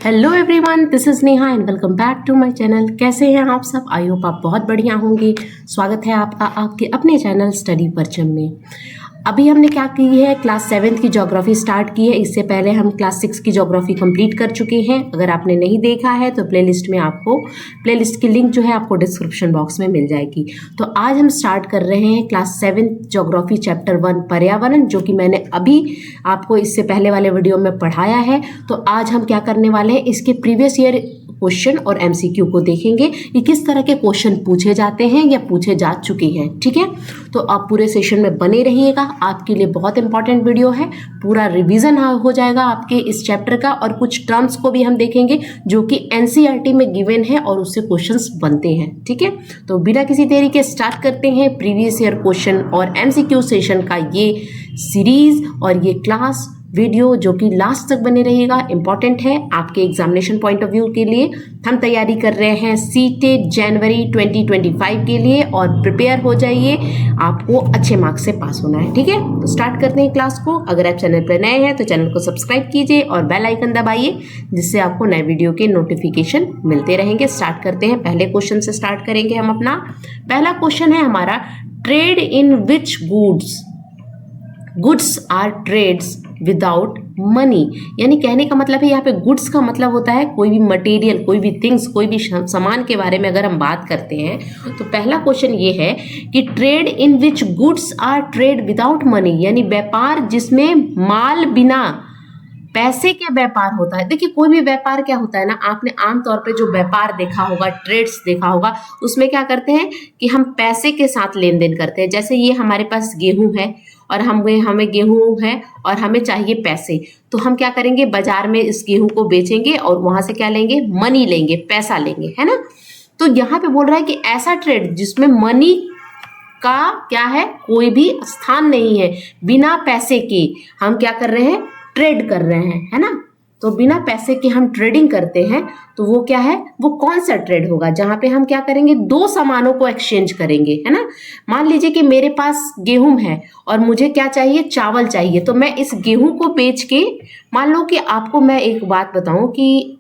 Hello everyone, this is Neha and welcome back to my channel. कैसे हैं आप सब? आई होप आप बहुत बढ़िया होंगे। स्वागत है आपका आपके अपने चैनल स्टडी परचम में। अभी हमने क्या की है, क्लास 7 की ज्योग्राफी स्टार्ट की है। इससे पहले हम क्लास 6 की ज्योग्राफी कंप्लीट कर चुके हैं। अगर आपने नहीं देखा है तो प्लेलिस्ट में आपको प्लेलिस्ट की लिंक जो है आपको डिस्क्रिप्शन बॉक्स में मिल जाएगी। तो आज हम स्टार्ट कर रहे हैं क्लास 7 ज्योग्राफी चैप्टर 1 पर्यावरण, जो कि मैंने अभी आपको इससे पहले वाले वीडियो में पढ़ाया है। तो आज हम क्या करने वाले हैं, इसके प्रीवियस ईयर क्वेश्चन और एमसीक्यू को देखेंगे कि किस तरह के क्वेश्चन पूछे जाते हैं या पूछे जा चुके हैं। ठीक है, तो आप पूरे सेशन में बने रहिएगा। आपके लिए बहुत इंपॉर्टेंट वीडियो है, पूरा रिवीजन हो जाएगा आपके इस चैप्टर का, और कुछ टर्म्स को भी हम देखेंगे जो कि एनसीईआरटी में गिवन है और उससे क्वेश्चंस बनते हैं। ठीक है, तो बिना किसी देरी के स्टार्ट करते हैं प्रीवियस ईयर क्वेश्चन और एमसीक्यू सेशन का ये सीरीज और ये क्लास वीडियो, जो कि लास्ट तक बने रहेगा। इंपॉर्टेंट है आपके एग्जामिनेशन पॉइंट ऑफ व्यू के लिए। हम तैयारी कर रहे हैं सीटेट जनवरी 2025 के लिए, और प्रिपेयर हो जाइए, आपको अच्छे मार्क्स से पास होना है। ठीक है, तो स्टार्ट करते हैं क्लास को। अगर आप चैनल पर नए हैं तो चैनल को सब्सक्राइब कीजिए और बेल आइकन दबाइए, जिससे आपको नए वीडियो के नोटिफिकेशन मिलते रहेंगे। स्टार्ट करते हैं, पहले क्वेश्चन से स्टार्ट करेंगे हम अपना। पहला क्वेश्चन है हमारा, trade in which goods are trades without money. यानी कहने का मतलब है, यहाँ पे गुड्स का मतलब होता है कोई भी मटेरियल, कोई भी थिंग्स, कोई भी सामान के बारे में अगर हम बात करते हैं तो पहला क्वेश्चन ये है कि trade in which goods are trade without money, यानी व्यापार जिसमें माल बिना पैसे का व्यापार होता है। देखिए, कोई भी व्यापार क्या होता है ना, आपने आमतौर पे जो व्यापार देखा होगा, ट्रेड्स देखा होगा, उसमें क्या करते हैं कि हम पैसे के साथ लेन देन करते हैं। जैसे ये हमारे पास गेहूं है और हमें गेहूं है और हमें चाहिए पैसे, तो हम क्या करेंगे, बाजार में इस गेहूं को बेचेंगे और वहां से क्या लेंगे, मनी लेंगे, पैसा लेंगे, है ना। तो यहाँ पे बोल रहा है कि ऐसा ट्रेड जिसमें मनी का क्या है, कोई भी स्थान नहीं है, बिना पैसे के हम क्या कर रहे हैं, ट्रेड कर रहे हैं, है ना। तो बिना पैसे के हम ट्रेडिंग करते हैं, तो वो क्या है, वो कौन सा ट्रेड होगा, जहां पे हम क्या करेंगे, दो सामानों को एक्सचेंज करेंगे, है ना। मान लीजिए कि मेरे पास गेहूं है और मुझे क्या चाहिए, चावल चाहिए। तो मैं इस गेहूं को बेच के, मान लो कि आपको मैं एक बात बताऊं कि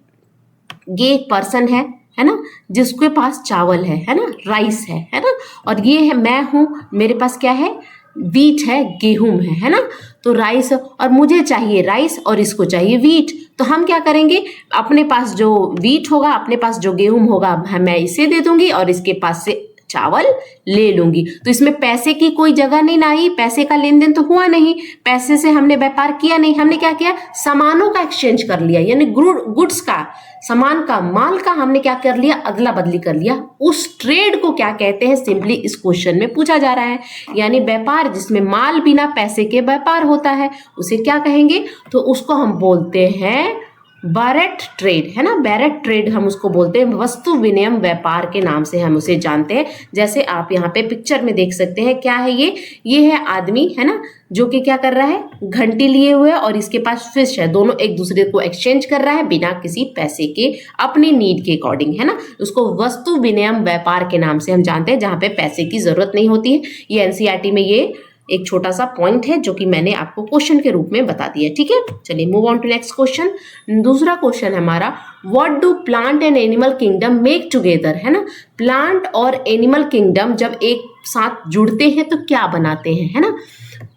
ये एक पर्सन है ना, जिसके पास चावल है ना, राइस है ना, और ये है मैं हूं, मेरे पास क्या है, वीट है, गेहूं है ना। तो राइस, और मुझे चाहिए राइस और इसको चाहिए वीट। तो हम क्या करेंगे, अपने पास जो वीट होगा, अपने पास जो गेहूं होगा, मैं इसे दे दूंगी और इसके पास से चावल ले लूंगी। तो इसमें पैसे की कोई जगह नहीं ना आई, पैसे का लेन देन तो हुआ नहीं, पैसे से हमने व्यापार किया नहीं, हमने क्या किया, सामानों का एक्सचेंज कर लिया, यानी गुड्स का, सामान का, माल का हमने क्या कर लिया, अदला बदली कर लिया। उस ट्रेड को क्या कहते हैं, सिंपली इस क्वेश्चन में पूछा जा रहा है। यानी व्यापार जिसमें माल बिना पैसे के व्यापार होता है, उसे क्या कहेंगे, तो उसको हम बोलते हैं बैरेट ट्रेड, है ना। बैरेट ट्रेड हम उसको बोलते हैं, वस्तु विनिमय व्यापार के नाम से हम उसे जानते हैं। जैसे आप यहाँ पे पिक्चर में देख सकते हैं, क्या है ये है आदमी, है ना, जो कि क्या कर रहा है, घंटी लिए हुए, और इसके पास फिश है, दोनों एक दूसरे को एक्सचेंज कर रहा है बिना किसी पैसे के, अपनी नीड के अकॉर्डिंग, है ना। उसको वस्तु विनिमय व्यापार के नाम से हम जानते हैं, जहां पे पैसे की जरूरत नहीं होती है। ये एनसीईआरटी में ये एक छोटा सा पॉइंट है जो कि मैंने आपको क्वेश्चन के रूप में बता दिया। ठीक है, चलिए move on to next question. दूसरा क्वेश्चन है हमारा, what do plant and animal kingdom make together, है ना। प्लांट और एनिमल किंगडम जब एक साथ जुड़ते हैं तो क्या बनाते हैं, है ना।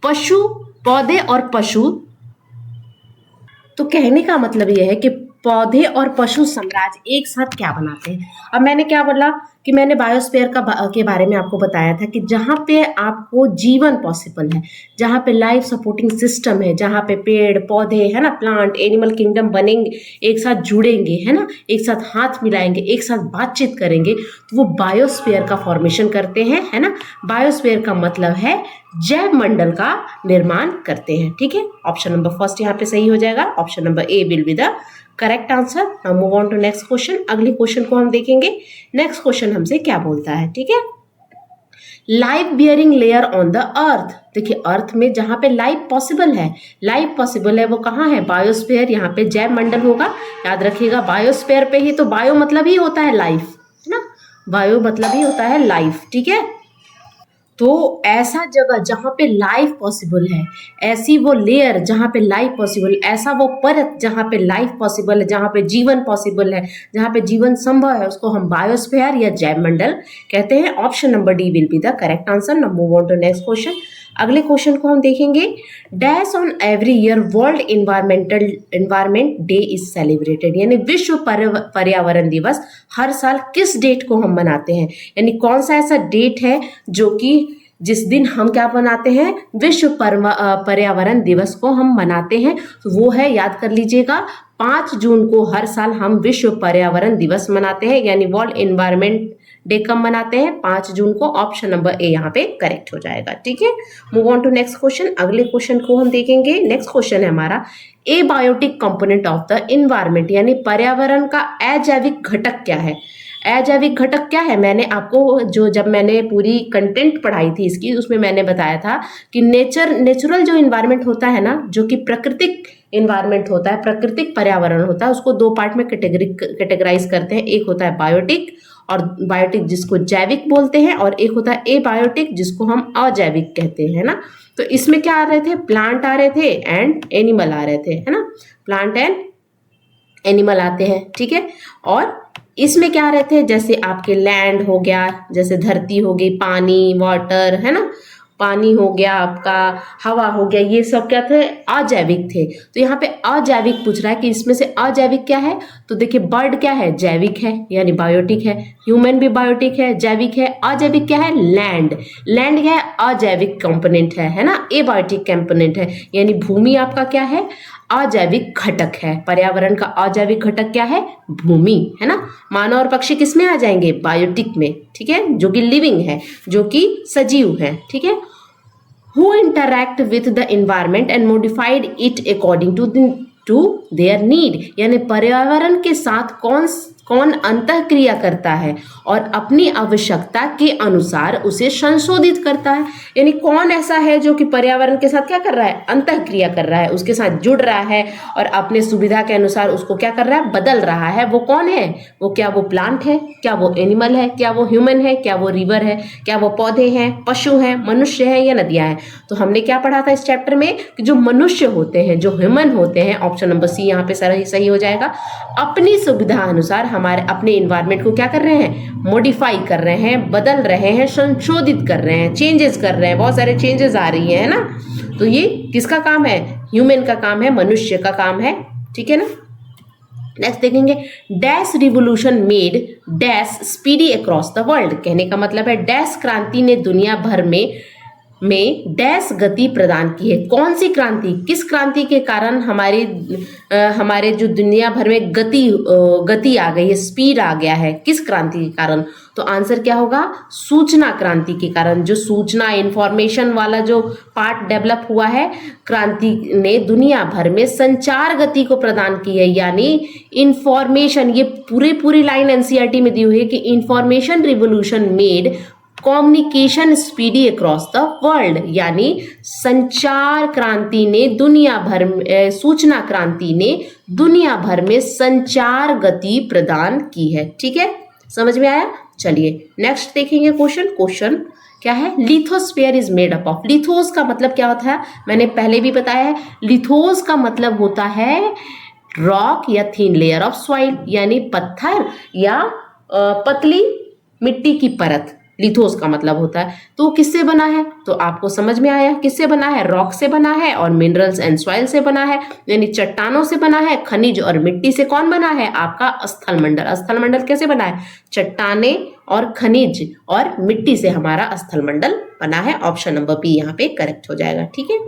पशु, पौधे और पशु, तो कहने का मतलब यह है कि पौधे और पशु साम्राज्य एक साथ क्या बनाते हैं। अब मैंने क्या बोला कि मैंने बायोस्फीयर के बारे में आपको बताया था कि जहाँ पे आपको जीवन पॉसिबल है, जहाँ पे लाइफ सपोर्टिंग सिस्टम है, जहाँ पे पेड़ पौधे, है ना, प्लांट एनिमल किंगडम बनेंगे, एक साथ जुड़ेंगे, है ना, एक साथ हाथ मिलाएंगे, एक साथ बातचीत करेंगे, तो वो बायोस्फीयर का फॉर्मेशन करते हैं, है ना। बायोस्फीयर का मतलब है जैव मंडल का निर्माण करते हैं। ठीक है, ऑप्शन नंबर फर्स्ट यहाँ पे सही हो जाएगा, option number A will be the correct answer. Now move on to next question. अगले क्वेश्चन को हम देखेंगे। नेक्स्ट क्वेश्चन हमसे क्या बोलता है, ठीक है, life bearing layer on the earth. देखिए, अर्थ में जहां पे लाइफ पॉसिबल है वो कहाँ है, बायोस्फीयर। यहाँ पे जैव मंडल होगा, याद रखिएगा, बायोस्फीयर पे ही, तो बायो मतलब ही होता है लाइफ, है ना, बायो मतलब ही होता है लाइफ। ठीक है, तो ऐसा जगह जहाँ पे लाइफ पॉसिबल है, ऐसी वो लेयर जहाँ पे लाइफ पॉसिबल, ऐसा वो परत जहाँ पे लाइफ पॉसिबल है, जहाँ पे जीवन पॉसिबल है, जहाँ पे जीवन संभव है, उसको हम बायोस्फीयर या जैव मंडल कहते हैं। Option number D will be the correct answer. Now move on to next question. अगले क्वेश्चन को हम देखेंगे। Dash on every year world environment day is celebrated, यानी विश्व पर्यावरण दिवस हर साल किस डेट को हम मनाते हैं, यानी कौन सा ऐसा डेट है जो कि जिस दिन हम क्या मनाते हैं, विश्व पर्यावरण दिवस को हम मनाते हैं। तो वो है, याद कर लीजिएगा, 5 जून को हर साल हम विश्व पर्यावरण दिवस मनाते हैं, यानी वर्ल्ड इन्वायरमेंट डे कब मनाते हैं, 5 जून को। ऑप्शन नंबर ए यहाँ पे करेक्ट हो जाएगा। ठीक है, move on to next question. अगले क्वेश्चन को हम देखेंगे। नेक्स्ट क्वेश्चन है हमारा, abiotic component of the environment, यानी पर्यावरण का अजैविक घटक क्या है। अजैविक घटक क्या है, मैंने आपको जब मैंने पूरी कंटेंट पढ़ाई थी इसकी, उसमें मैंने बताया था कि नेचुरल जो इन्वायरमेंट होता है ना, जो कि प्राकृतिक इन्वायरमेंट होता है, प्राकृतिक पर्यावरण होता है, उसको 2 पार्ट में कैटेगराइज करते हैं। एक होता है बायोटिक, और बायोटिक जिसको जैविक बोलते हैं, और एक होता है एबायोटिक जिसको हम अजैविक कहते हैं ना। तो इसमें क्या आ रहे थे, प्लांट आ रहे थे एंड एनिमल आ रहे थे, है ना, प्लांट एंड एनिमल आते हैं। ठीक है, और इसमें क्या रहे थे, जैसे आपके लैंड हो गया, जैसे धरती हो गई, पानी, वाटर, है ना, पानी हो गया आपका, हवा हो गया, ये सब क्या थे, अजैविक थे। तो यहाँ पे अजैविक पूछ रहा है कि इसमें से अजैविक क्या है। तो देखिए, बर्ड क्या है, जैविक है, यानी बायोटिक है। ह्यूमन भी बायोटिक है, जैविक है। अजैविक क्या है, लैंड। लैंड क्या है, अजैविक कंपोनेंट है ना, एबायोटिक कंपोनेंट है, यानी भूमि आपका क्या है, अजैविक घटक है। पर्यावरण का अजैविक घटक क्या है, भूमि, है ना। मानव और पक्षी किसमें आ जाएंगे, बायोटिक में। ठीक है, जो कि लिविंग है, जो कि सजीव है। ठीक है, who interact with the environment and modified it according to their need, यानी पर्यावरण के साथ कौन अंतःक्रिया करता है और अपनी आवश्यकता के अनुसार उसे संशोधित करता है। यानी कौन ऐसा है जो कि पर्यावरण के साथ क्या कर रहा है, अंतःक्रिया कर रहा है, उसके साथ जुड़ रहा है और अपने सुविधा के अनुसार उसको क्या कर रहा है, बदल रहा है। वो कौन है, वो क्या वो प्लांट है, क्या वो एनिमल है, क्या वो ह्यूमन है, क्या वो रिवर है, क्या वो पौधे हैं, पशु हैं, मनुष्य है या नदियां हैं। तो हमने क्या पढ़ा था इस चैप्टर में कि जो मनुष्य होते हैं, जो ह्यूमन होते हैं, ऑप्शन नंबर सी यहाँ पे सही हो जाएगा, अपनी सुविधा अनुसार हमारे अपने इन्वायरमेंट को क्या कर रहे हैं, मॉडिफाई कर रहे हैं, बदल रहे हैं, संशोधित कर रहे हैं, चेंजेस कर रहे हैं, बहुत सारे चेंजेस आ रही है ना। तो ये किसका काम है, ह्यूमन का काम है, मनुष्य का काम है। ठीक है ना। नेक्स्ट देखेंगे, dash revolution made dash speedy across the world, कहने का मतलब है डैश क्रांति ने दुनिया भर में डैश गति प्रदान की है। कौन सी क्रांति, किस क्रांति के कारण हमारे जो दुनिया भर में गति आ गई है, स्पीड आ गया है, किस क्रांति के कारण। तो आंसर क्या होगा, सूचना क्रांति के कारण। जो सूचना इंफॉर्मेशन वाला जो पार्ट डेवलप हुआ है, क्रांति ने दुनिया भर में संचार गति को प्रदान की है, यानी इंफॉर्मेशन। ये पूरी लाइन एनसीईआरटी में दी हुई है कि information revolution made communication speedy across the world, यानी संचार क्रांति ने दुनिया भर में, सूचना क्रांति ने दुनिया भर में संचार गति प्रदान की है। ठीक है, समझ में आया। चलिए नेक्स्ट देखेंगे क्वेश्चन क्या है, lithosphere is made up of. Lithos का मतलब क्या होता है, मैंने पहले भी बताया है, लिथोस का मतलब होता है रॉक या थिन लेयर ऑफ सॉइल, यानी पत्थर या पतली मिट्टी की परत, लिथोस का मतलब होता है। तो किससे बना है, तो आपको समझ में आया किससे बना है, रॉक से बना है और मिनरल्स एंड सॉइल से बना है, यानी चट्टानों से बना है, खनिज और मिट्टी से। कौन बना है, आपका स्थल मंडल। स्थल मंडल कैसे बना है, चट्टाने और खनिज और मिट्टी से हमारा स्थल मंडल बना है। ऑप्शन नंबर बी यहाँ पे करेक्ट हो जाएगा। ठीक है,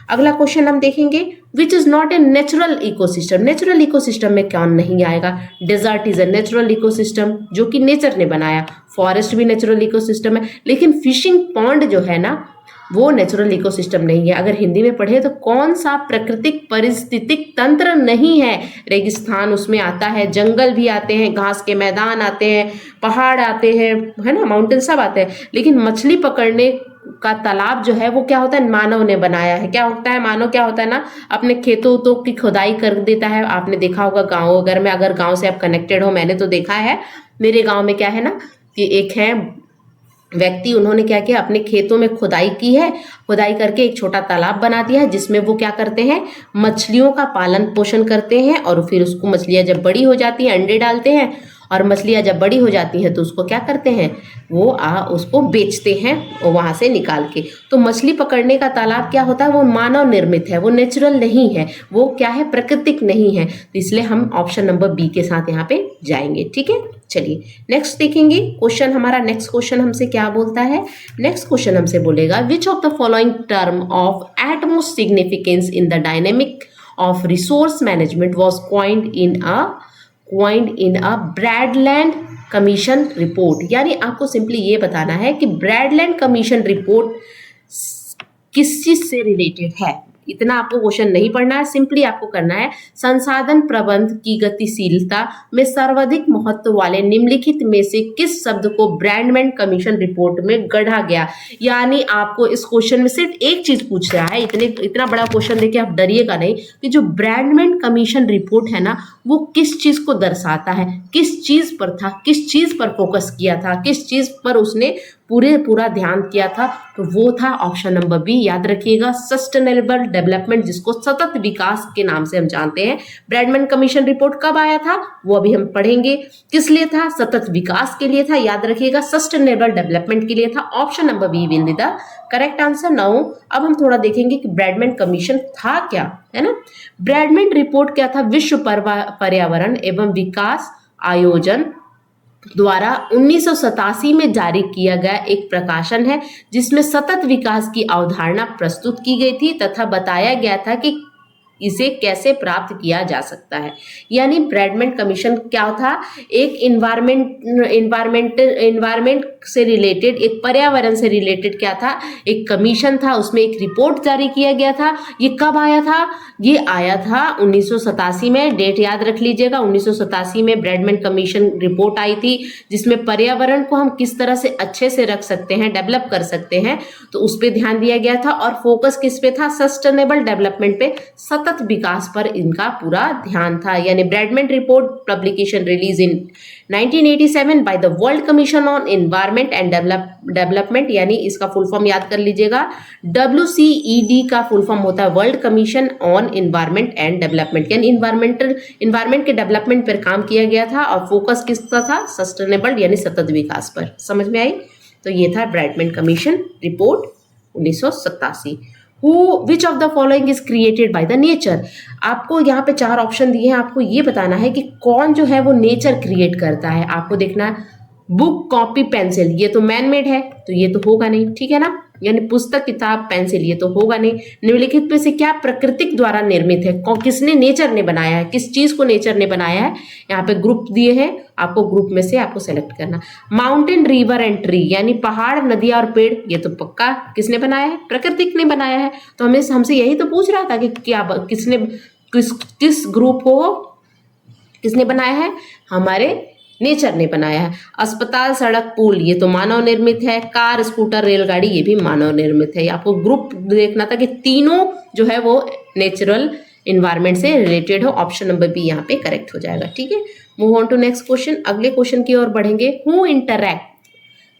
अगला क्वेश्चन हम देखेंगे, which is not a natural ecosystem. Natural ecosystem में कौन नहीं आएगा, desert is a natural ecosystem, जो कि नेचर ने बनाया। फॉरेस्ट भी नेचुरल इकोसिस्टम है, लेकिन फिशिंग पॉन्ड जो है ना, वो नेचुरल इकोसिस्टम नहीं है। अगर हिंदी में पढ़े तो कौन सा प्राकृतिक परिस्थितिक तंत्र नहीं है, रेगिस्तान उसमें आता है, जंगल भी आते हैं, घास के मैदान आते हैं, पहाड़ आते हैं, है ना, माउंटेन सब आते हैं। लेकिन मछली पकड़ने का तालाब जो है वो क्या होता है, मानव ने बनाया है। क्या होता है, मानव क्या होता है ना, अपने खेतों तो की खुदाई कर देता है। आपने देखा होगा गाँव अगर में, अगर गाँव से आप कनेक्टेड हो, मैंने तो देखा है, मेरे गाँव में क्या है ना कि एक है व्यक्ति उन्होंने क्या किया, अपने खेतों में खुदाई की है, खुदाई करके एक छोटा तालाब बना दिया है जिसमें वो क्या करते हैं, मछलियों का पालन पोषण करते हैं। और फिर उसको मछलियां जब बड़ी हो जाती हैं अंडे डालते हैं, और मछलियां जब बड़ी हो जाती हैं तो उसको क्या करते हैं, वो उसको बेचते हैं और वहां से निकाल के। तो मछली पकड़ने का तालाब क्या होता है, वो मानव निर्मित है, वो नेचुरल नहीं है, वो क्या है, प्राकृतिक नहीं है। तो इसलिए हम ऑप्शन नंबर बी के साथ यहाँ पे जाएंगे। ठीक है, चलिए नेक्स्ट देखेंगे क्वेश्चन। हमारा नेक्स्ट क्वेश्चन हमसे क्या बोलता है, नेक्स्ट क्वेश्चन हमसे बोलेगा which of the following term of utmost significance in the dynamic of resource management was coined in a Brundtland commission report. यानी आपको सिंपली ये बताना है कि ब्रैडलैंड कमीशन रिपोर्ट किस चीज से रिलेटेड है। इतना आपको क्वेश्चन नहीं पढ़ना है, सिंपली आपको करना है संसाधन प्रबंध की गतिशीलता में सर्वाधिक महत्व वाले निम्नलिखित में से किस शब्द को ब्रैडलैंड कमीशन रिपोर्ट में गढ़ा गया। यानी आपको इस क्वेश्चन में सिर्फ एक चीज पूछ रहा है, इतना बड़ा क्वेश्चन देके आप डरिएगा नहीं कि जो ब्रैडलैंड कमीशन रिपोर्ट है ना, वो किस चीज को दर्शाता है, किस चीज पर था, किस चीज पर फोकस किया था, किस चीज पर उसने पूरा ध्यान किया था। तो वो था ऑप्शन नंबर बी, याद रखिएगा, सस्टेनेबल डेवलपमेंट, जिसको सतत विकास के नाम से हम जानते हैं। ब्रैडलैंड कमीशन रिपोर्ट कब आया था वो अभी हम पढ़ेंगे। किस लिए था, सतत विकास के लिए था, याद रखिएगा, सस्टेनेबल डेवलपमेंट के लिए था। Option number B will be the correct answer. Now अब हम थोड़ा देखेंगे कि ब्रैडलैंड कमीशन था क्या, है ना। ब्रैडलैंड रिपोर्ट क्या था, विश्व पर्यावरण एवं विकास आयोजन द्वारा 1987 में जारी किया गया एक प्रकाशन है जिसमें सतत विकास की अवधारणा प्रस्तुत की गई थी तथा बताया गया था कि इसे कैसे प्राप्त किया जा सकता है। यानी ब्रैडलैंड कमीशन क्या था, एक इन्वायरमेंट से रिलेटेड, एक पर्यावरण से रिलेटेड क्या था, एक कमीशन था, उसमें एक रिपोर्ट जारी किया गया था। ये कब आया था, ये आया था 1987 में, डेट याद रख लीजिएगा। 1987 में ब्रैडलैंड कमीशन रिपोर्ट आई थी जिसमें पर्यावरण को हम किस तरह से अच्छे से रख सकते हैं, डेवलप कर सकते हैं, तो उस पर ध्यान दिया गया था। और फोकस किस पे था, सस्टेनेबल डेवलपमेंट पे, सतत विकास पर इनका पूरा ध्यान था। यानी Brundtland report publication release in 1987 by the world commission on environment and development. यानी इसका फुल फॉर्म याद कर लीजिएगा, WCED का फुल फॉर्म होता है world commission on environment and development. यानी इन्वायरमेंट के डेवलपमेंट पर काम किया गया था और फोकस किसका था, सस्टेनेबल यानी सतत विकास पर। समझ में आई। तो ये था Brundtland commission report 1987। Which of the following is created by the nature. आपको यहाँ पे 4 ऑप्शन दिए हैं, आपको ये बताना है कि कौन जो है वो नेचर क्रिएट करता है। आपको देखना है बुक, कॉपी, पेंसिल, ये तो मैन मेड है तो ये तो होगा नहीं, ठीक है ना। यानी पुस्तक, किताब, पेंसिल, ये तो होगा नहीं। निम्नलिखित में से क्या प्राकृतिक द्वारा निर्मित है, किसने, नेचर ने बनाया है, किस चीज को नेचर ने बनाया है। यहाँ पे ग्रुप दिए हैं, आपको ग्रुप में से आपको सेलेक्ट करना। माउंटेन, रिवर एंड ट्री, यानी पहाड़, नदियां और पेड़, ये तो पक्का किसने बनाया है, प्रकृति ने बनाया है। तो हमसे यही तो पूछ रहा था कि क्या किस ग्रुप को किसने बनाया है, हमारे नेचर ने बनाया है। अस्पताल, सड़क, पुल, ये तो मानव निर्मित है। कार, स्कूटर, रेलगाड़ी, ये भी मानव निर्मित है। आपको ग्रुप देखना था कि तीनों जो है वो नेचुरल इन्वायरमेंट से रिलेटेड हो। ऑप्शन नंबर बी यहाँ पे करेक्ट हो जाएगा। ठीक है, move on to next question. अगले क्वेश्चन की ओर बढ़ेंगे। Who interact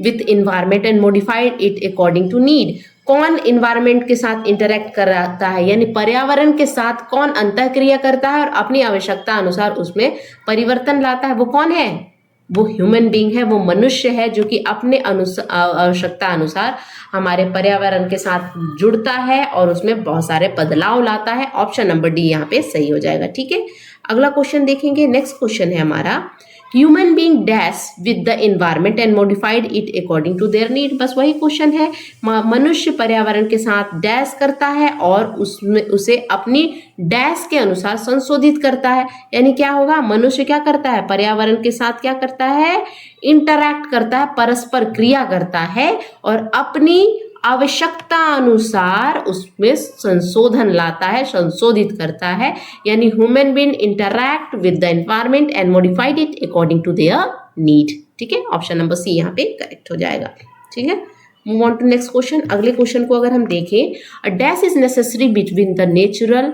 with environment and modified it according to need. कौन इन्वायरमेंट के साथ इंटरैक्ट करता है, यानी पर्यावरण के साथ कौन अंतःक्रिया करता है और अपनी आवश्यकता अनुसार उसमें परिवर्तन लाता है, वो कौन है, वो ह्यूमन बीइंग है, वो मनुष्य है जो कि अपने आवश्यकता अनुसार हमारे पर्यावरण के साथ जुड़ता है और उसमें बहुत सारे बदलाव लाता है। ऑप्शन नंबर डी यहाँ पे सही हो जाएगा। ठीक है, अगला क्वेश्चन देखेंगे। नेक्स्ट क्वेश्चन है हमारा, human being dash with the environment and modified it according to their need. बस वही क्वेश्चन है, मनुष्य पर्यावरण के साथ डैश करता है और उसमें उसे अपनी डैश के अनुसार संशोधित करता है। यानी क्या होगा, मनुष्य क्या करता है, पर्यावरण के साथ क्या करता है, इंटरैक्ट करता है, परस्पर क्रिया करता है और अपनी आवश्यकता अनुसार उसमें संशोधन लाता है, संशोधित करता है। यानी human being interact with the environment and modified it according to their need. ठीक है, ऑप्शन नंबर सी यहाँ पे करेक्ट हो जाएगा। ठीक है, move on to next question. अगले क्वेश्चन को अगर हम देखें, a dash is necessary between the natural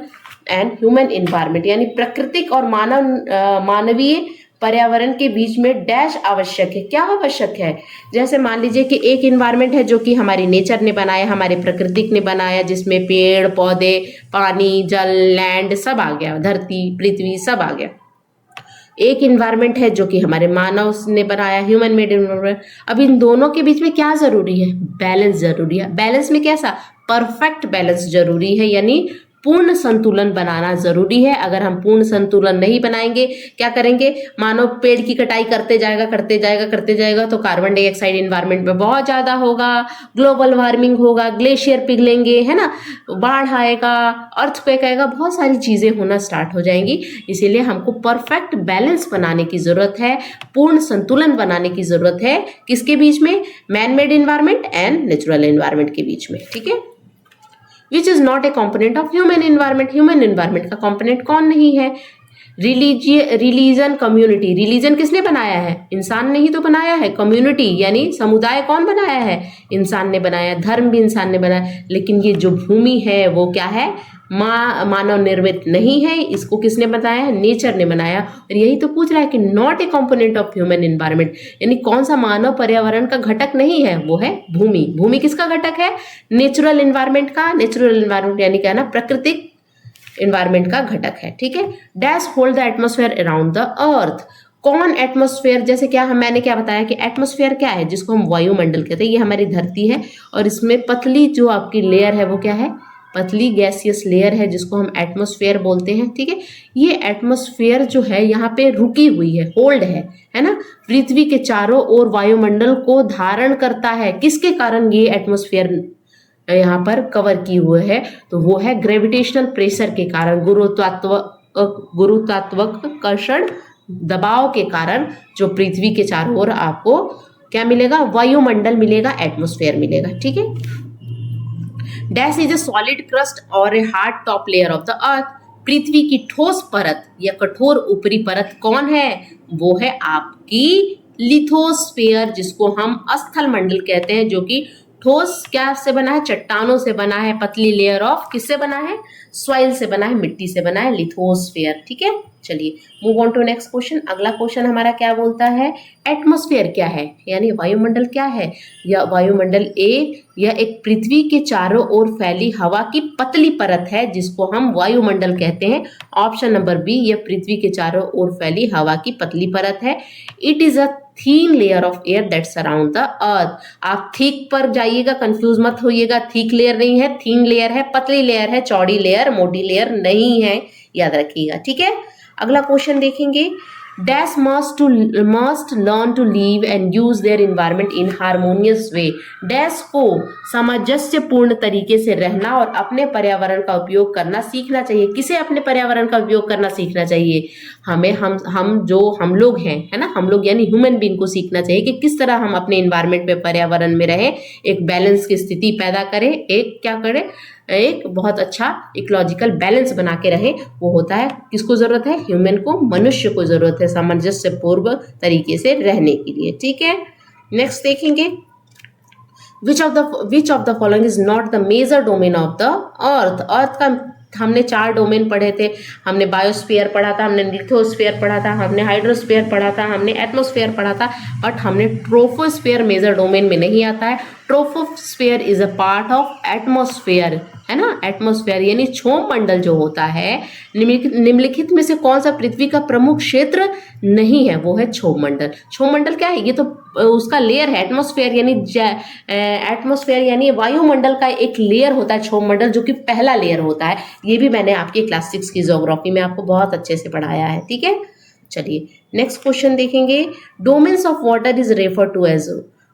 and human environment. यानी प्राकृतिक और मानवीय पर्यावरण के बीच में डैश आवश्यक है। क्या आवश्यक है? जैसे मान लीजिए कि एक इन्वायरमेंट है जो कि हमारी नेचर ने बनाया, हमारे प्राकृतिक ने बनाया, जिसमें पेड़ पौधे, पानी, जल, लैंड सब आ गया, धरती, पृथ्वी सब आ गया। एक इन्वायरमेंट है जो कि हमारे मानव ने बनाया, ह्यूमन मेड इन्वायरमेंट। अब इन दोनों के बीच में क्या जरूरी है? बैलेंस जरूरी है। बैलेंस में कैसा? परफेक्ट बैलेंस जरूरी है, यानी पूर्ण संतुलन बनाना जरूरी है। अगर हम पूर्ण संतुलन नहीं बनाएंगे, क्या करेंगे? मानो पेड़ की कटाई करते जाएगा तो कार्बन डाइऑक्साइड इन्वायरमेंट में बहुत ज्यादा होगा, ग्लोबल वार्मिंग होगा, ग्लेशियर पिघलेंगे, है ना, बाढ़ आएगा, अर्थक्वेक आएगा, बहुत सारी चीजें होना स्टार्ट हो जाएंगी। इसीलिए हमको परफेक्ट बैलेंस बनाने की जरूरत है, पूर्ण संतुलन बनाने की जरूरत है। किसके बीच में? Man made environment and natural environment के बीच में। ठीक है, विच is not A component of human environment. Human environment का कॉम्पोनेंट कौन नहीं है? Religion, community. रिलीजन किसने बनाया है? इंसान ने ही तो बनाया है। कम्युनिटी यानी समुदाय कौन बनाया है? इंसान ने बनाया। धर्म भी इंसान ने बनाया। लेकिन ये जो भूमि है वो क्या है? मानव निर्मित नहीं है। इसको किसने बनाया है? नेचर ने बनाया। और यही तो पूछ रहा है कि not a component of human environment, यानी कौन सा मानव पर्यावरण का घटक नहीं है? वो है भूमि। भूमि किसका घटक है? नेचुरल इन्वायरमेंट का। नेचुरल इन्वायरमेंट यानी क्या है ना, प्राकृतिक इन्वायरमेंट का घटक है। ठीक है, dash hold the atmosphere around the earth. कौन एटमोस्फेयर? जैसे क्या मैंने क्या बताया कि एटमोस्फेयर क्या है? जिसको हम वायुमंडल कहते हैं। ये हमारी धरती है और इसमें पतली जो आपकी लेयर है वो क्या है? पतली गैसियस लेयर है, जिसको हम एटमोस्फेयर बोलते हैं। ठीक है, ये एटमोस्फेयर जो है यहाँ पे रुकी हुई है, होल्ड है ना, पृथ्वी के चारों ओर वायुमंडल को धारण करता है। किसके कारण ये एटमोस्फेयर यहाँ पर कवर किए हुए है? तो वो है ग्रेविटेशनल प्रेशर के कारण, गुरुत्वाकर्षण दबाव के कारण, जो पृथ्वी के चारों ओर आपको क्या मिलेगा? वायुमंडल मिलेगा, एटमोस्फेयर मिलेगा। ठीक है, dash is a solid crust और a hard top layer of the earth. पृथ्वी की ठोस परत या कठोर ऊपरी परत कौन है? वो है आपकी लिथोस्फीयर, जिसको हम स्थल मंडल कहते हैं, जो कि ठोस क्या से बना है? चट्टानों से बना है। पतली लेयर ऑफ किससे बना है? सॉइल से बना है, मिट्टी से बना है, लिथोस्फीयर। ठीक है, चलिए move on to next question. अगला क्वेश्चन हमारा क्या बोलता है? एटमॉस्फेयर क्या है, यानी वायुमंडल क्या है? या वायुमंडल यह एक पृथ्वी के चारों ओर फैली हवा की पतली परत है, जिसको हम वायुमंडल कहते हैं। ऑप्शन नंबर बी, यह पृथ्वी के चारों ओर फैली हवा की पतली परत है। It is a thin layer of air that surround the earth. आप थिक पर जाइएगा, कंफ्यूज मत होइएगा। थिक लेयर नहीं है, थीन लेयर है, पतली लेयर है, चौड़ी लेयर, मोटी लेयर नहीं है, याद रखिएगा। ठीक है, अगला क्वेश्चन देखेंगे। Dash must learn to live and use their environment in harmonious way. Dash को सामंजस्यपूर्ण तरीके से रहना और अपने पर्यावरण का उपयोग करना सीखना चाहिए। किसे अपने पर्यावरण का उपयोग करना सीखना चाहिए? हमें हम लोग हैं, है ना, हम लोग यानी ह्यूमन बीइंग को सीखना चाहिए कि किस तरह हम अपने इन्वायरमेंट में, पर्यावरण में रहें, एक बैलेंस की स्थिति पैदा करें, एक क्या करें, एक बहुत अच्छा इकोलॉजिकल बैलेंस बना के रहे। वो होता है किसको जरूरत है? ह्यूमन को, मनुष्य को जरूरत है सामंजस्य पूर्व तरीके से रहने के लिए। ठीक है, नेक्स्ट देखेंगे। Which of the following is not the major domain of the earth. Earth का हमने 4 डोमेन पढ़े थे। हमने बायोस्फीयर पढ़ा था, हमने लिथोस्फीयर पढ़ा था, हमने हाइड्रोस्फीयर पढ़ा था, हमने एटमोस्फीयर पढ़ा था, बट हमने ट्रोपोस्फीयर मेजर डोमेन में नहीं आता है। Troposphere is a part of atmosphere, है ना। एटमोस्फीयर यानी क्षोभ मंडल जो होता है, निम्नलिखित में से कौन सा पृथ्वी का प्रमुख क्षेत्र नहीं है? वो है क्षोभ मंडल। क्षोभ मंडल क्या है? ये तो उसका लेयर है। एटमोस्फेयर यानी वायुमंडल का एक लेयर होता है क्षोभ मंडल, जो कि पहला लेयर होता है। ये भी मैंने आपके क्लास 6 की ज्योग्राफी में आपको बहुत अच्छे से पढ़ाया है। ठीक है, चलिए नेक्स्ट क्वेश्चन देखेंगे। Domains of water is refer to as.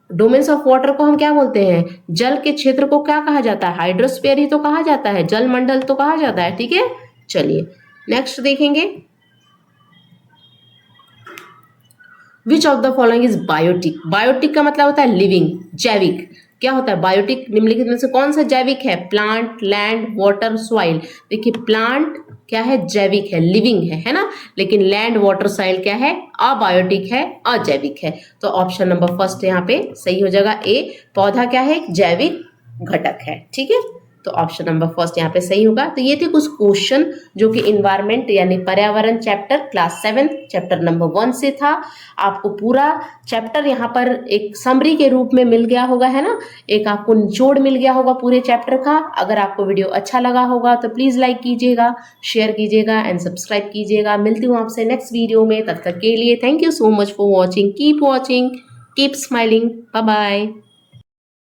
Domains of water को हम क्या बोलते हैं? जल के क्षेत्र को क्या कहा जाता है? हाइड्रोस्फीयर ही तो कहा जाता है, जल मंडल तो कहा जाता है। ठीक है, चलिए नेक्स्ट देखेंगे। Which of the following is biotic. Biotic का मतलब होता है लिविंग, जैविक। क्या होता है बायोटिक? निम्नलिखित में से कौन सा जैविक है? Plant, land, water, soil. देखिए प्लांट क्या है? जैविक है, लिविंग है ना। लेकिन लैंड, वाटर, सॉइल क्या है? अबायोटिक है, अजैविक है। तो ऑप्शन नंबर फर्स्ट यहाँ पे सही हो जाएगा, ए। पौधा क्या है? जैविक घटक है। ठीक है, तो ऑप्शन नंबर फर्स्ट यहाँ पे सही होगा। तो ये थे कुछ क्वेश्चन जो कि इन्वायरमेंट यानी पर्यावरण चैप्टर क्लास 7 चैप्टर नंबर 1 से था। आपको पूरा चैप्टर यहाँ पर एक समरी के रूप में मिल गया होगा, है ना, एक आपको निचोड़ मिल गया होगा पूरे चैप्टर का। अगर आपको वीडियो अच्छा लगा होगा तो प्लीज़ लाइक कीजिएगा, शेयर कीजिएगा एंड सब्सक्राइब कीजिएगा। मिलती हूँ आपसे नेक्स्ट वीडियो में, तब तक के लिए thank you so much for watching, keep keep smiling, bye bye.